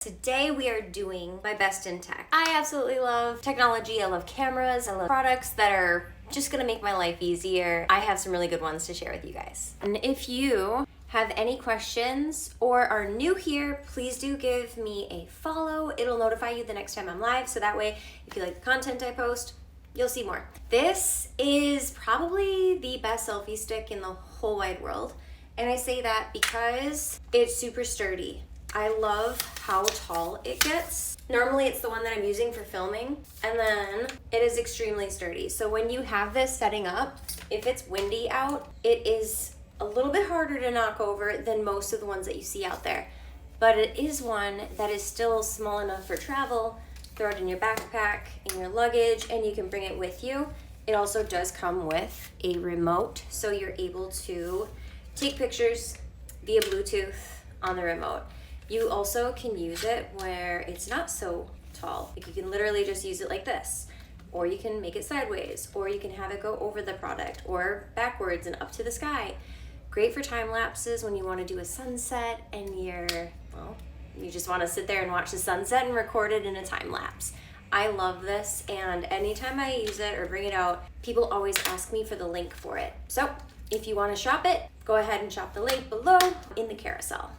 Today we are doing my best in tech. I absolutely love technology, I love cameras, I love products that are just gonna make my life easier. I have some really good ones to share with you guys. And if you have any questions or are new here, please do give me a follow. It'll notify you the next time I'm live, so that way if you like the content I post, you'll see more. This is probably the best selfie stick in the whole wide world. And I say that because it's super sturdy. I love how tall it gets. Normally it's the one that I'm using for filming, and then it is extremely sturdy. So when you have this setting up, if it's windy out, it is a little bit harder to knock over than most of the ones that you see out there. But it is one that is still small enough for travel. Throw it in your backpack, in your luggage, and you can bring it with you. It also does come with a remote, so you're able to take pictures via Bluetooth on the remote. You also can use it where it's not so tall. Like you can literally just use it like this, or you can make it sideways, or you can have it go over the product or backwards and up to the sky. Great for time lapses when you want to do a sunset and you just want to sit there and watch the sunset and record it in a time lapse. I love this, and anytime I use it or bring it out, people always ask me for the link for it. So if you want to shop it, go ahead and shop the link below in the carousel.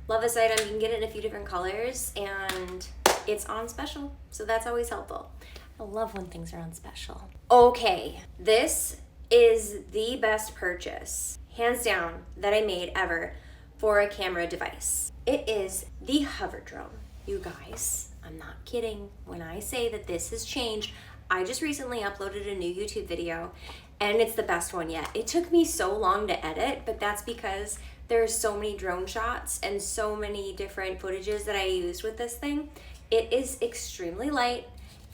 Love this item. You can get it in a few different colors, and it's on special, so that's always helpful. I love when things are on special. Okay, this is the best purchase, hands down, that I made ever for a camera device. It is the hover drone. You guys, I'm not kidding when I say that this has changed. I just recently uploaded a new YouTube video, and it's the best one yet. It took me so long to edit, but that's because there's so many drone shots and so many different footages that I used with this thing. It is extremely light.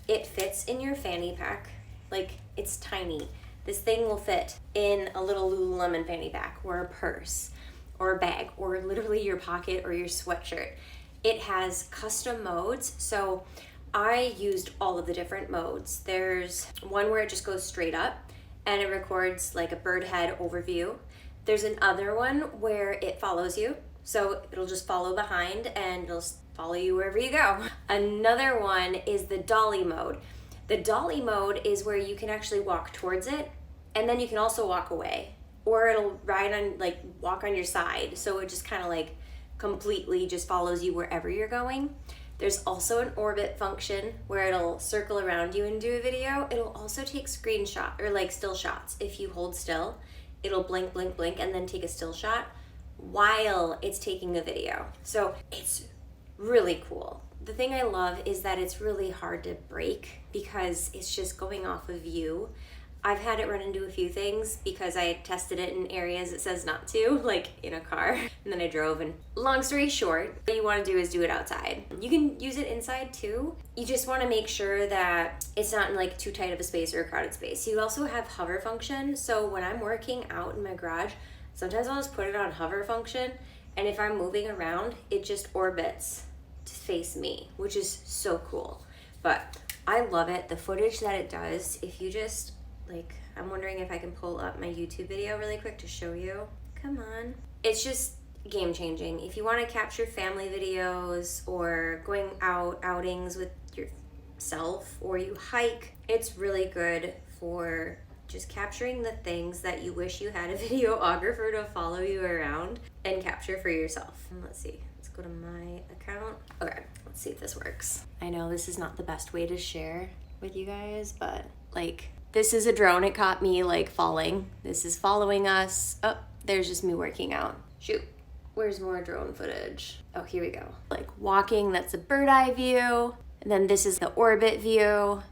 It fits in your fanny pack. Like, it's tiny. This thing will fit in a little Lululemon fanny pack or a purse or a bag or literally your pocket or your sweatshirt. It has custom modes, so I used all of the different modes. There's one where it just goes straight up and it records like a bird head overview. There's another one where it follows you, so it'll just follow behind and it'll follow you wherever you go. Another one is the dolly mode. The dolly mode is where you can actually walk towards it, and then you can also walk away, or it'll walk on your side, so it just kind of like completely just follows you wherever you're going. There's also an orbit function where it'll circle around you and do a video. It'll also take screenshot or like still shots. If you hold still, it'll blink, blink, blink, and then take a still shot while it's taking a video. So it's really cool. The thing I love is that it's really hard to break because it's just going off of you. I've had it run into a few things because I tested it in areas it says not to, like in a car, and then I drove. And long story short, what you want to do is do it outside. You can use it inside too. You just want to make sure that it's not in like too tight of a space or a crowded space. You also have hover function, so when I'm working out in my garage, sometimes I'll just put it on hover function, and if I'm moving around, it just orbits to face me, which is so cool. But I love it. The footage that it does, if you just I'm wondering if I can pull up my YouTube video really quick to show you. Come on. It's just game changing. If you want to capture family videos or going outings with yourself, or you hike, it's really good for just capturing the things that you wish you had a videographer to follow you around and capture for yourself. And let's see. Let's go to my account. Okay, let's see if this works. I know this is not the best way to share with you guys, but this is a drone. It caught me falling. This is following us. Oh, there's just me working out. Shoot. Where's more drone footage? Oh, here we go. Walking, that's a bird eye view. And then this is the orbit view.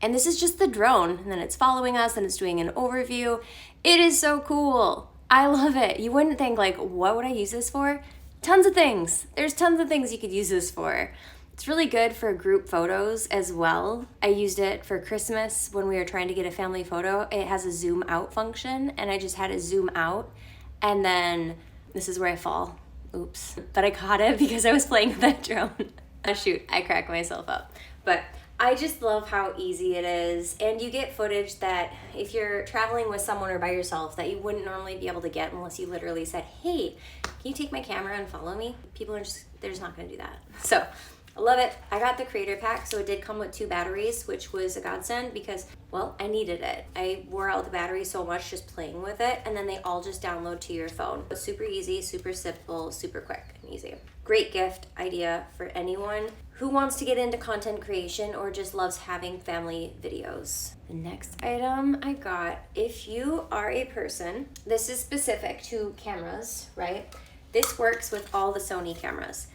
And this is just the drone. And then it's following us and it's doing an overview. It is so cool. I love it. You wouldn't think what would I use this for? Tons of things. There's tons of things you could use this for. It's really good for group photos as well. I used it for Christmas when we were trying to get a family photo. It has a zoom out function, and I just had it zoom out, and then this is where I fall. Oops. But I caught it because I was playing with that drone. Oh shoot, I cracked myself up. But I just love how easy it is, and you get footage that if you're traveling with someone or by yourself that you wouldn't normally be able to get unless you literally said, hey, can you take my camera and follow me? People are they're just not gonna do that. So I love it. I got the creator pack, so it did come with 2 batteries, which was a godsend because, well, I needed it. I wore out the battery so much just playing with it, and then they all just download to your phone. It's super easy, super simple, super quick and easy. Great gift idea for anyone who wants to get into content creation or just loves having family videos. The next item I got, if you are a person, this is specific to cameras, right? This works with all the Sony cameras.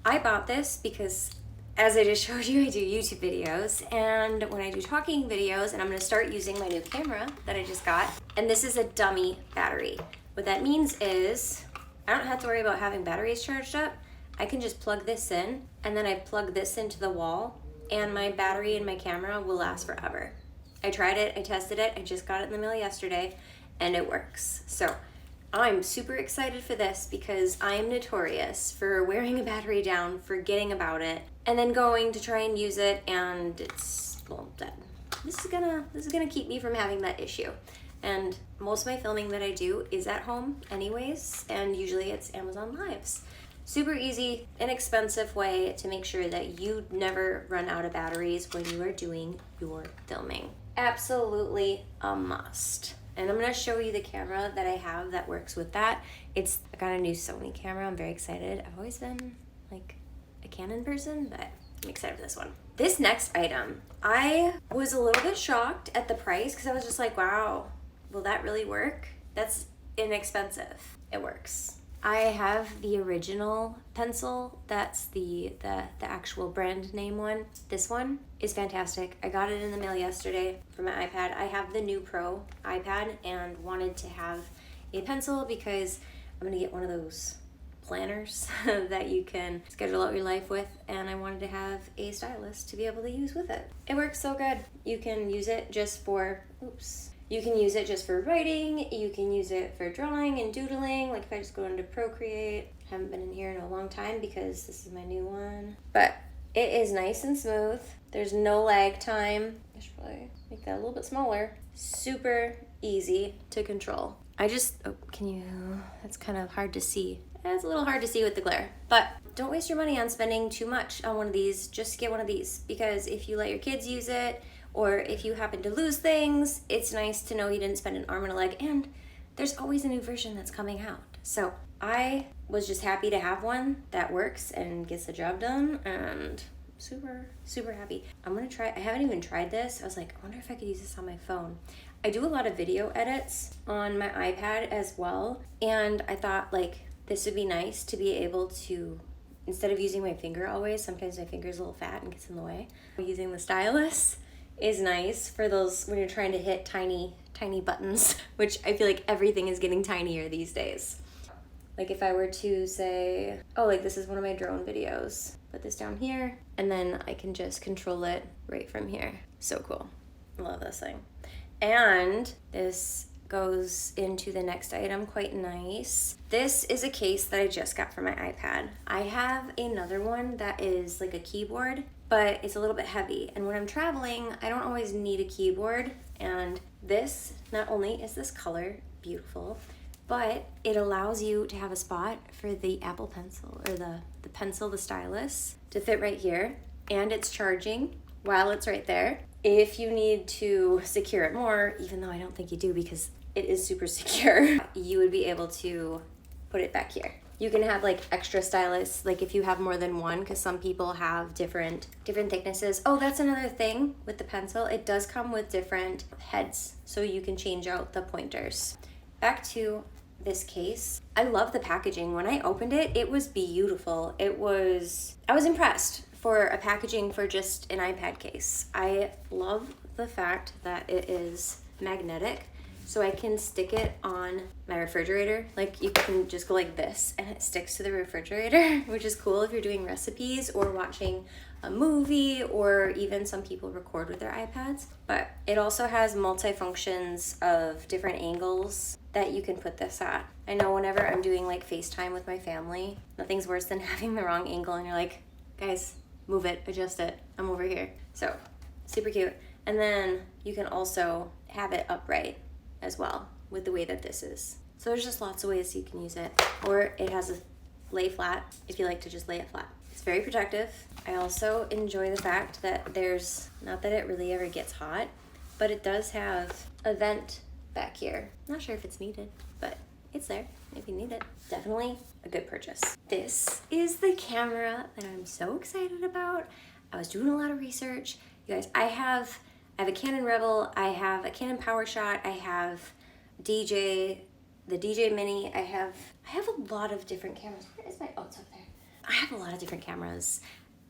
I bought this because, as I just showed you, I do YouTube videos, and when I do talking videos, and I'm gonna start using my new camera that I just got, and this is a dummy battery. What that means is I don't have to worry about having batteries charged up. I can just plug this in, and then I plug this into the wall, and my battery in my camera will last forever. I tried it, I tested it, I just got it in the mail yesterday, and it works. So I'm super excited for this because I am notorious for wearing a battery down, forgetting about it, and then going to try and use it, and it's, well, dead. This is gonna keep me from having that issue. And most of my filming that I do is at home anyways, and usually it's Amazon Lives. Super easy, inexpensive way to make sure that you never run out of batteries when you are doing your filming. Absolutely a must. And I'm gonna show you the camera that I have that works with that. I got a new Sony camera, I'm very excited. I've always been like a Canon person, but I'm excited for this one. This next item, I was a little bit shocked at the price because I was just like, wow, will that really work? That's inexpensive. It works. I have the original pencil. That's the actual brand name one. This one is fantastic. I got it in the mail yesterday for my iPad. I have the new Pro iPad and wanted to have a pencil because I'm gonna get one of those planners that you can schedule out your life with, and I wanted to have a stylus to be able to use with it. It works so good. You can use it just for, you can use it just for writing, you can use it for drawing and doodling, like if I just go into Procreate. Haven't been in here in a long time because this is my new one. But it is nice and smooth. There's no lag time. I should probably make that a little bit smaller. Super easy to control. That's kind of hard to see. It's a little hard to see with the glare, but don't waste your money on spending too much on one of these. Just get one of these, because if you let your kids use it, or if you happen to lose things, it's nice to know you didn't spend an arm and a leg, and there's always a new version that's coming out. So I was just happy to have one that works and gets the job done, and super happy. I haven't even tried this. I was like, I wonder if I could use this on my phone. I do a lot of video edits on my iPad as well, and I thought like this would be nice to be able to, instead of using my finger always, sometimes my finger's a little fat and gets in the way. Using the stylus is nice for those when you're trying to hit tiny buttons, which I feel like everything is getting tinier these days. Like if I were to say, oh, like this is one of my drone videos, put this down here, and then I can just control it right from here. So cool. I love this thing. And this goes into the next item quite nice. This is a case that I just got for my iPad. I have another one that is like a keyboard, but it's a little bit heavy. And when I'm traveling, I don't always need a keyboard. And this, not only is this color beautiful, but it allows you to have a spot for the Apple Pencil, or the pencil, the stylus, to fit right here. And it's charging while it's right there. If you need to secure it more, even though I don't think you do because it is super secure, you would be able to put it back here. You can have like extra stylus, like if you have more than one, because some people have different thicknesses. Oh, that's another thing with the pencil. It does come with different heads, so you can change out the pointers. Back to this case. I love the packaging. When I opened it, it was beautiful. I was impressed for a packaging for just an iPad case. I love the fact that it is magnetic, so I can stick it on my refrigerator. Like you can just go like this and it sticks to the refrigerator, which is cool if you're doing recipes or watching a movie, or even some people record with their iPads. But it also has multi-functions of different angles that you can put this at. I know whenever I'm doing like FaceTime with my family, nothing's worse than having the wrong angle and you're like, guys, move it, adjust it, I'm over here. So Super cute. And then you can also have it upright as well with the way that this is. So there's just lots of ways you can use it. Or it has a lay flat if you like to just lay it flat. It's very protective. I also enjoy the fact that there's, not that it really ever gets hot, but it does have a vent back here. Not sure if it's needed, but it's there if you need it. Definitely a good purchase. This is the camera that I'm so excited about. I was doing a lot of research. You guys, I have a Canon Rebel, I have a Canon PowerShot, I have the DJ Mini, I have a lot of different cameras. Where is my, oh, it's up there. I have a lot of different cameras.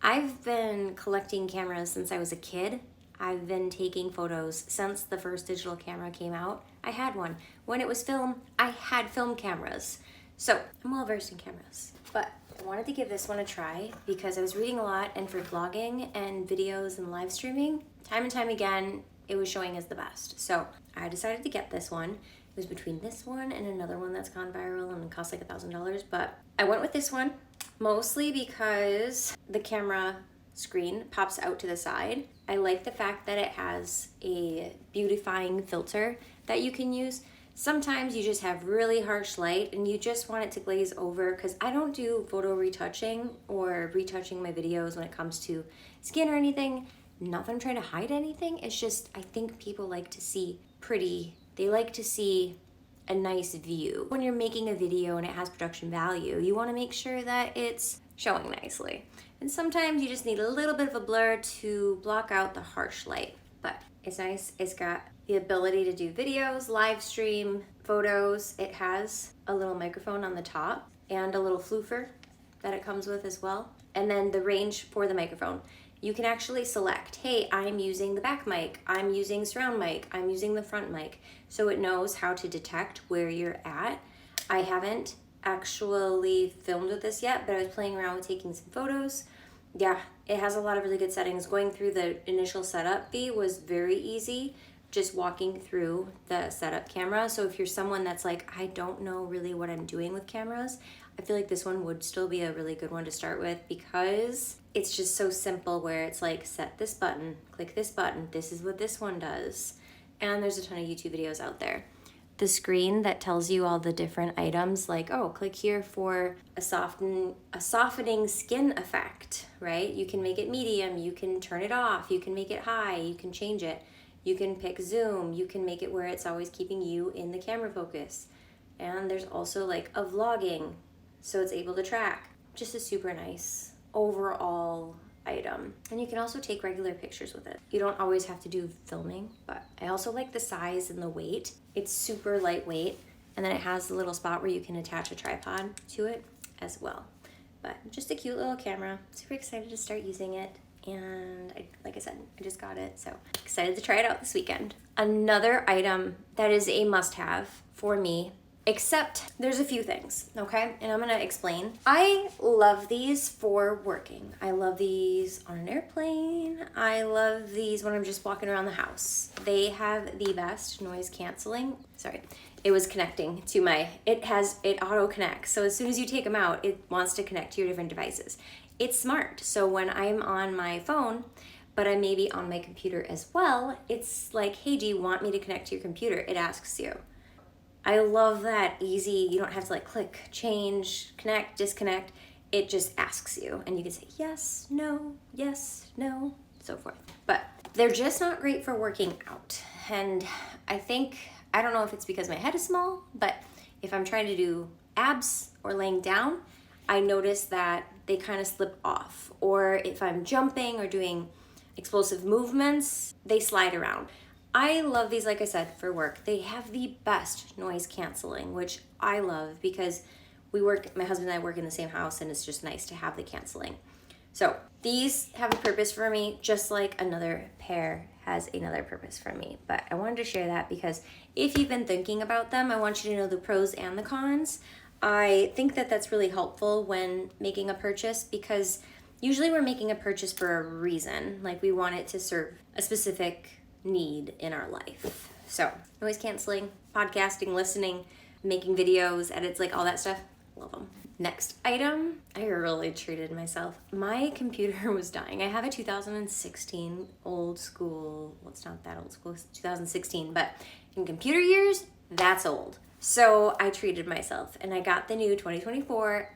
I've been collecting cameras since I was a kid. I've been taking photos since the first digital camera came out. I had one. When it was film, I had film cameras. So I'm well versed in cameras. But I wanted to give this one a try because I was reading a lot, and for vlogging and videos and live streaming, time and time again, it was showing as the best. So I decided to get this one. It was between this one and another one that's gone viral and cost like $1,000, but I went with this one mostly because the camera screen pops out to the side. I like the fact that it has a beautifying filter that you can use. Sometimes you just have really harsh light and you just want it to glaze over, because I don't do photo retouching or retouching my videos when it comes to skin or anything. Not that I'm trying to hide anything, it's just I think people like to see pretty, they like to see a nice view. When you're making a video and it has production value, you want to make sure that it's showing nicely. And sometimes you just need a little bit of a blur to block out the harsh light. But it's nice. It's got the ability to do videos, live stream, photos. It has a little microphone on the top and a little floofer that it comes with as well. And then the range for the microphone. You can actually select, hey, I'm using the back mic, I'm using surround mic, I'm using the front mic. So it knows how to detect where you're at. I haven't actually filmed with this yet, but I was playing around with taking some photos. Yeah, it has a lot of really good settings. Going through the initial setup fee was very easy, just walking through the setup camera. So if you're someone that's like, I don't know really what I'm doing with cameras, I feel like this one would still be a really good one to start with, because it's just so simple where it's like, set this button, click this button, this is what this one does. And there's a ton of YouTube videos out there. The screen that tells you all the different items, like, oh, click here for a softening skin effect, right? You can make it medium, you can turn it off, you can make it high, you can change it. You can pick zoom, you can make it where it's always keeping you in the camera focus. And there's also like a vlogging, so it's able to track. Just a super nice overall item. And you can also take regular pictures with it. You don't always have to do filming, but I also like the size and the weight. It's super lightweight, and then it has a little spot where you can attach a tripod to it as well. But just a cute little camera. Super excited to start using it. And like I said, I just got it, so excited to try it out this weekend. Another item that is a must-have for me, except there's a few things, okay? And I'm gonna explain. I love these for working. I love these on an airplane. I love these when I'm just walking around the house. They have the best noise canceling. Sorry, it was connecting to my, it auto connects. So as soon as you take them out, it wants to connect to your different devices. It's smart. So when I'm on my phone, but I may be on my computer as well, it's like, hey, do you want me to connect to your computer? It asks you. I love that easy. You don't have to like click, change, connect, disconnect. It just asks you, and you can say yes, no, so forth. But they're just not great for working out. And I don't know if it's because my head is small, but if I'm trying to do abs or laying down, I notice that they kind of slip off. Or if I'm jumping or doing explosive movements, they slide around. I love these, like I said, for work. They have the best noise canceling, which I love because my husband and I work in the same house, and it's just nice to have the canceling. So these have a purpose for me, just like another pair has another purpose for me. But I wanted to share that because if you've been thinking about them, I want you to know the pros and the cons. I think that that's really helpful when making a purchase, because usually we're making a purchase for a reason. Like we want it to serve a specific need in our life. So noise canceling, podcasting, listening, making videos, edits, like all that stuff, love them. Next item, I really treated myself. My computer was dying. I have a 2016 old school, well, it's not that old school, it's 2016, but in computer years, that's old. So I treated myself and I got the new 2024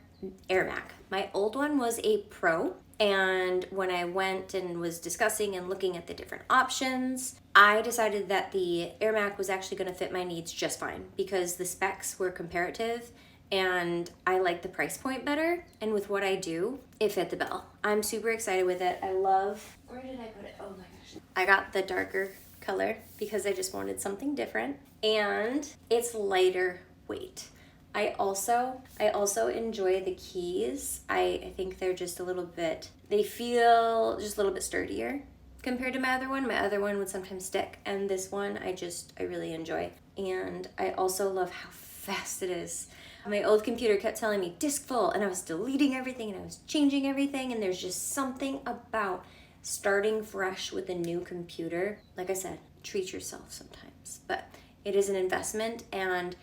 Air Mac. My old one was a Pro, and when I went and was discussing and looking at the different options, I decided that the Air Mac was actually going to fit my needs just fine because the specs were comparative and I like the price point better, and with what I do, it fit the bill. I'm super excited with it. I love, where did I put it? Oh my gosh. I got the darker color because I just wanted something different, and it's lighter weight. I also enjoy the keys. I think they're just a little bit, they feel just a little bit sturdier compared to my other one. My other one would sometimes stick, and this one I really enjoy. And I also love how fast it is. My old computer kept telling me disk full, and I was deleting everything and I was changing everything, and there's just something about starting fresh with a new computer. Like I said, treat yourself sometimes, but it is an investment, and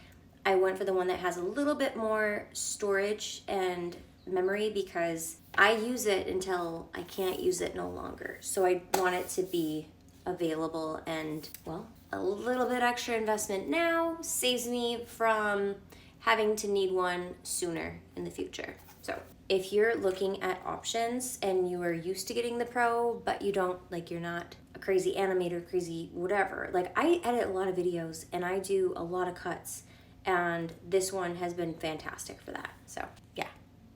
I went for the one that has a little bit more storage and memory because I use it until I can't use it no longer. So I want it to be available, and well, a little bit extra investment now saves me from having to need one sooner in the future. So if you're looking at options and you are used to getting the Pro, but you don't, like, you're not a crazy animator, crazy whatever. Like, I edit a lot of videos and I do a lot of cuts, and this one has been fantastic for that. So yeah,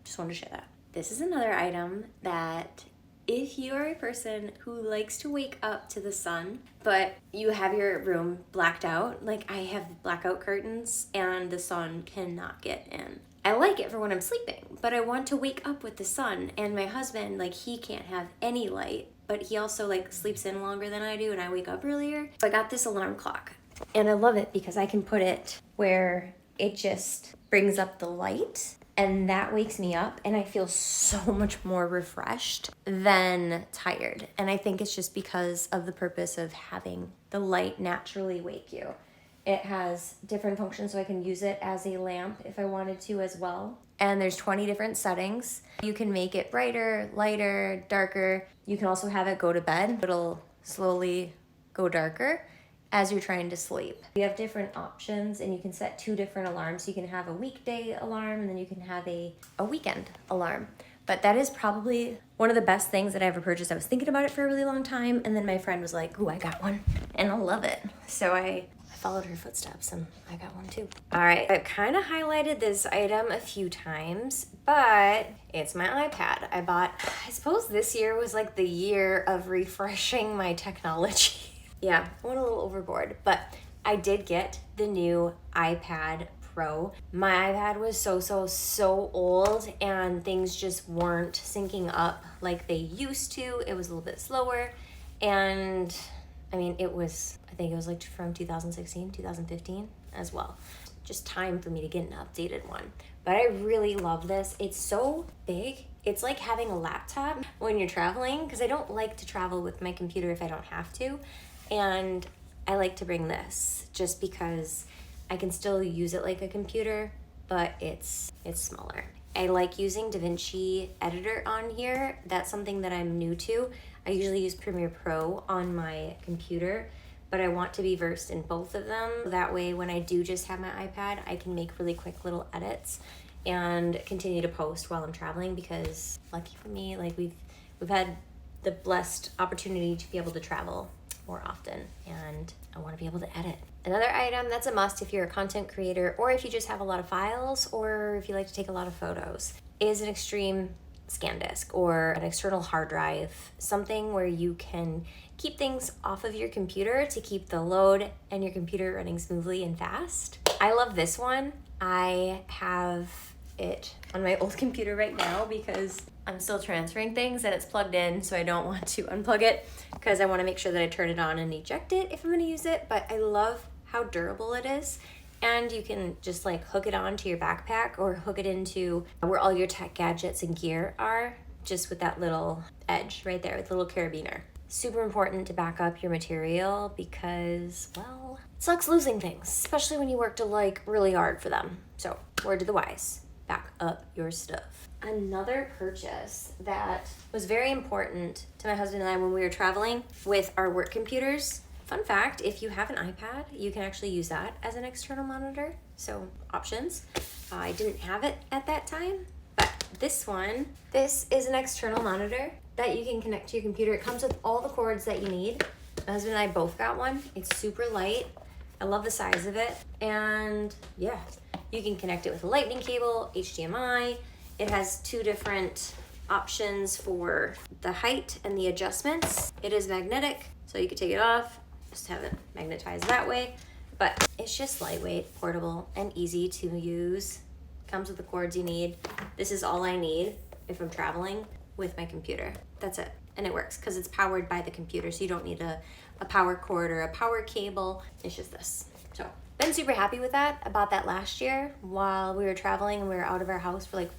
just wanted to share that. This is another item that if you are a person who likes to wake up to the sun, but you have your room blacked out, like I have blackout curtains and the sun cannot get in. I like it for when I'm sleeping, but I want to wake up with the sun, and my husband, like, he can't have any light, but he also like sleeps in longer than I do and I wake up earlier. So I got this alarm clock, and I love it because I can put it where it just brings up the light, and that wakes me up and I feel so much more refreshed than tired. And I think it's just because of the purpose of having the light naturally wake you. It has different functions, so I can use it as a lamp if I wanted to as well. And there's 20 different settings. You can make it brighter, lighter, darker. You can also have it go to bed. It'll slowly go darker as you're trying to sleep. You have different options, and you can set 2 different alarms. You can have a weekday alarm, and then you can have a weekend alarm. But that is probably one of the best things that I ever purchased. I was thinking about it for a really long time, and then my friend was like, ooh, I got one, and I love it. So I followed her footsteps, and I got one too. All right, I've kind of highlighted this item a few times, but it's my iPad. I suppose this year was like the year of refreshing my technology. Yeah, I went a little overboard, but I did get the new iPad Pro. My iPad was so old, and things just weren't syncing up like they used to. It was a little bit slower, and I mean, I think it was like from 2016, 2015 as well. Just time for me to get an updated one. But I really love this. It's so big. It's like having a laptop when you're traveling, because I don't like to travel with my computer if I don't have to. And I like to bring this just because I can still use it like a computer, but it's smaller. I like using DaVinci Editor on here. That's something that I'm new to. I usually use Premiere Pro on my computer, but I want to be versed in both of them. That way, when I do just have my iPad, I can make really quick little edits and continue to post while I'm traveling, because lucky for me, like we've had the blessed opportunity to be able to travel more often, and I want to be able to edit. Another item that's a must if you're a content creator, or if you just have a lot of files, or if you like to take a lot of photos, is an extreme scan disk or an external hard drive, something where you can keep things off of your computer to keep the load and your computer running smoothly and fast. I love this one. I have it on my old computer right now because I'm still transferring things and it's plugged in, so I don't want to unplug it because I want to make sure that I turn it on and eject it if I'm going to use it. But I love how durable it is, and you can just like hook it onto your backpack or hook it into where all your tech gadgets and gear are, just with that little edge right there with the little carabiner. Super important to back up your material because, well, it sucks losing things, especially when you worked like really hard for them. So word to the wise, back up your stuff. Another purchase that was very important to my husband and I when we were traveling with our work computers. Fun fact, if you have an iPad, you can actually use that as an external monitor. So options. I didn't have it at that time, but this is an external monitor that you can connect to your computer. It comes with all the cords that you need. My husband and I both got one. It's super light. I love the size of it. And yeah, you can connect it with a lightning cable, HDMI. It has 2 different options for the height and the adjustments. It is magnetic, so you can take it off, just have it magnetized that way. But it's just lightweight, portable, and easy to use. Comes with the cords you need. This is all I need if I'm traveling with my computer. That's it. And it works because it's powered by the computer, so you don't need a power cord or a power cable. It's just this. So been super happy with that. I bought that last year while we were traveling and we were out of our house for like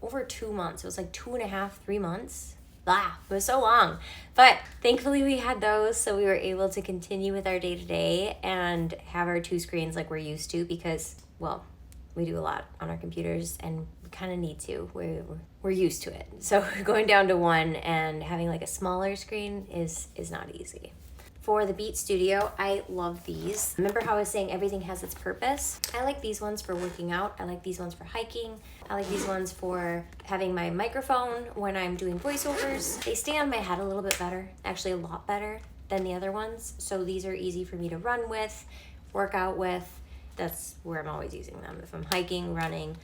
over 2 months. It was like 2.5, 3 months. It was so long. But thankfully we had those, so we were able to continue with our day-to-day and have our 2 screens like we're used to, because, well, we do a lot on our computers and we kind of need to. We're used to it. So going down to 1 and having like a smaller screen is not easy. For the Beat Studio, I love these. Remember how I was saying everything has its purpose? I like these ones for working out. I like these ones for hiking. I like these ones for having my microphone when I'm doing voiceovers. They stay on my head a little bit better, actually a lot better than the other ones. So these are easy for me to run with, work out with. That's where I'm always using them. If I'm hiking, running,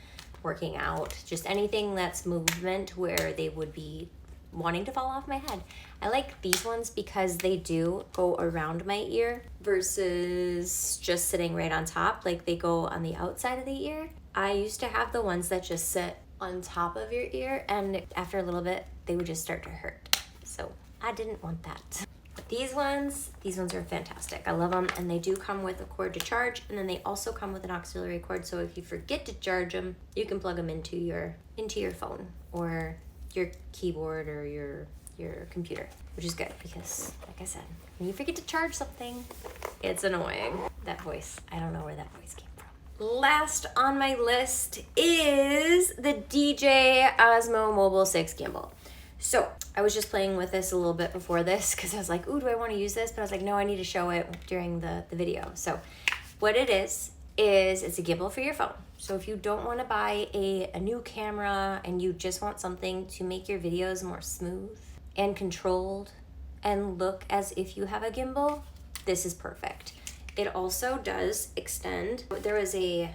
working out, just anything that's movement where they would be wanting to fall off my head. I like these ones because they do go around my ear versus just sitting right on top. Like they go on the outside of the ear. I used to have the ones that just sit on top of your ear, and after a little bit, they would just start to hurt. So I didn't want that. These ones are fantastic. I love them, and they do come with a cord to charge, and then they also come with an auxiliary cord, so if you forget to charge them, you can plug them into your phone or your keyboard or your computer, which is good because, like I said, when you forget to charge something, it's annoying. That voice, I don't know where that voice came from. Last on my list is the DJ Osmo Mobile 6 Gimbal. So I was just playing with this a little bit before this because I was like, ooh, do I want to use this? But I was like, no, I need to show it during the video. So what it is it's a gimbal for your phone. So if you don't want to buy a new camera and you just want something to make your videos more smooth and controlled and look as if you have a gimbal, this is perfect. It also does extend. There was a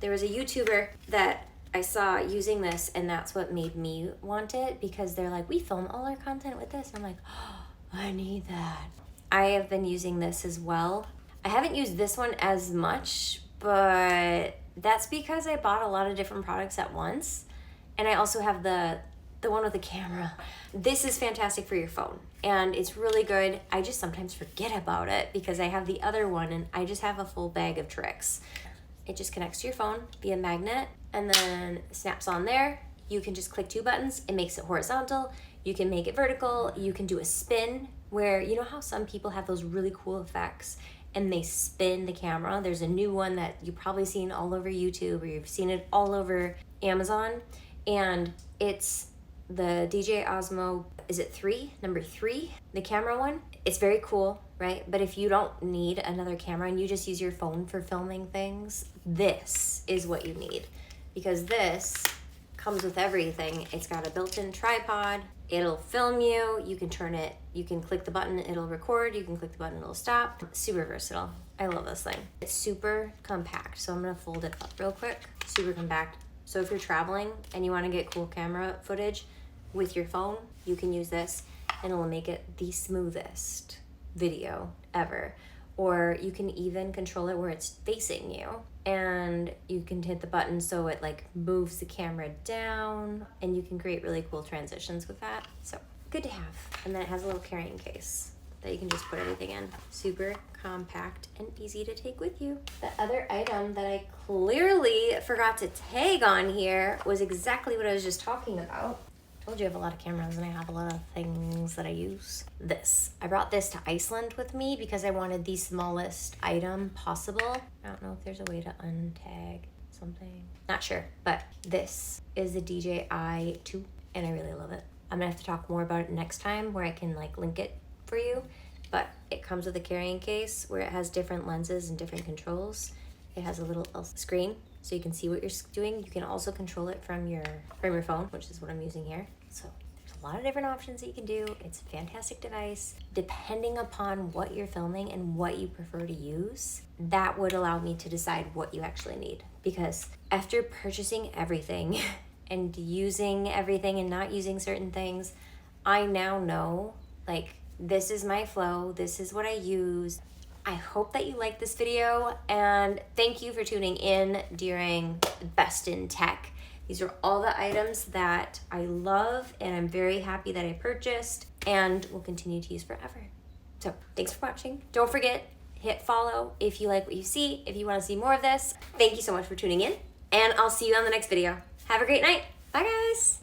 YouTuber that I saw using this, and that's what made me want it, because they're like, we film all our content with this. And I'm like, oh, I need that. I have been using this as well. I haven't used this one as much, but that's because I bought a lot of different products at once. And I also have the one with the camera. This is fantastic for your phone, and it's really good. I just sometimes forget about it because I have the other one, and I just have a full bag of tricks. It just connects to your phone via magnet and then snaps on there. You can just click 2 buttons. It makes it horizontal. You can make it vertical. You can do a spin where, you know how some people have those really cool effects and they spin the camera? There's a new one that you've probably seen all over YouTube, or you've seen it all over Amazon, and it's the DJ Osmo, is it 3? Number 3, the camera one. It's very cool, right? But if you don't need another camera and you just use your phone for filming things, this is what you need, because this comes with everything. It's got a built-in tripod. It'll film you. You can turn it, you can click the button, it'll record. You can click the button, it'll stop. Super versatile. I love this thing. It's super compact. So I'm gonna fold it up real quick. Super compact. So if you're traveling and you wanna get cool camera footage with your phone, you can use this and it will make it the smoothest video ever. Or you can even control it where it's facing you, and you can hit the button so it like moves the camera down, and you can create really cool transitions with that. So good to have. And then it has a little carrying case that you can just put everything in. Super compact and easy to take with you. The other item that I clearly forgot to tag on here was exactly what I was just talking about. I told you I have a lot of cameras and I have a lot of things that I use. This. I brought this to Iceland with me because I wanted the smallest item possible. I don't know if there's a way to untag. something. Not sure, but this is the DJI 2 and I really love it. I'm gonna have to talk more about it next time where I can like link it for you, but it comes with a carrying case where it has different lenses and different controls. It has a little screen so you can see what you're doing. You can also control it from your phone, which is what I'm using here. So there's a lot of different options that you can do. It's a fantastic device. Depending upon what you're filming and what you prefer to use, that would allow me to decide what you actually need. Because after purchasing everything and using everything and not using certain things, I now know, like, this is my flow, this is what I use. I hope that you liked this video, and thank you for tuning in during Best in Tech. These are all the items that I love and I'm very happy that I purchased and will continue to use forever. So thanks for watching. Don't forget, hit follow if you like what you see, if you want to see more of this. Thank you so much for tuning in, and I'll see you on the next video. Have a great night. Bye, guys.